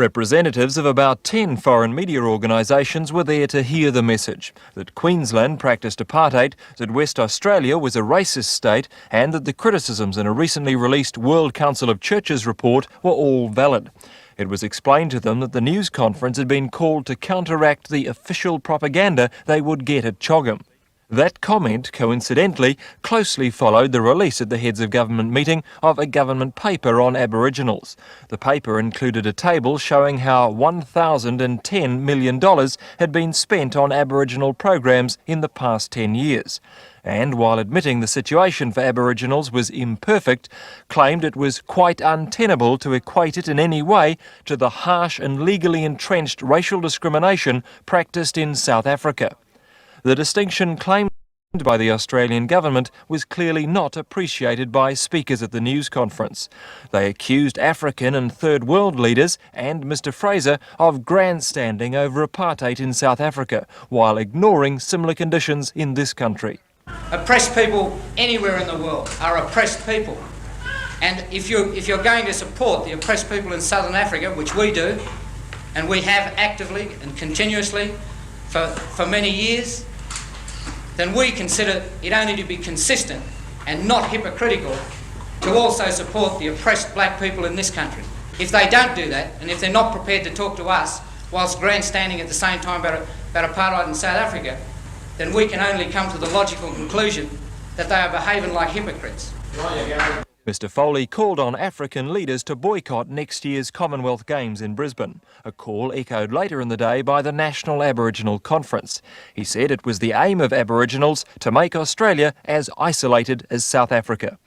Representatives of about 10 foreign media organisations were there to hear the message that Queensland practiced apartheid, that West Australia was a racist state, and that the criticisms in a recently released World Council of Churches report were all valid. It was explained to them that the news conference had been called to counteract the official propaganda they would get at Chogm. That comment, coincidentally, closely followed the release at the Heads of Government meeting of a government paper on Aboriginals. The paper included a table showing how $1,010 million had been spent on Aboriginal programs in the past 10 years. And while admitting the situation for Aboriginals was imperfect, claimed it was quite untenable to equate it in any way to the harsh and legally entrenched racial discrimination practiced in South Africa. The distinction claimed by the Australian government was clearly not appreciated by speakers at the news conference. They accused African and Third World leaders and Mr Fraser of grandstanding over apartheid in South Africa, while ignoring similar conditions in this country. Oppressed people anywhere in the world are oppressed people. And if you're going to support the oppressed people in Southern Africa, which we do, and we have actively and continuously for many years, then we consider it only to be consistent and not hypocritical to also support the oppressed black people in this country. If they don't do that, and if they're not prepared to talk to us whilst grandstanding at the same time about apartheid in South Africa, then we can only come to the logical conclusion that they are behaving like hypocrites. Mr Foley called on African leaders to boycott next year's Commonwealth Games in Brisbane, a call echoed later in the day by the National Aboriginal Conference. He said it was the aim of Aboriginals to make Australia as isolated as South Africa.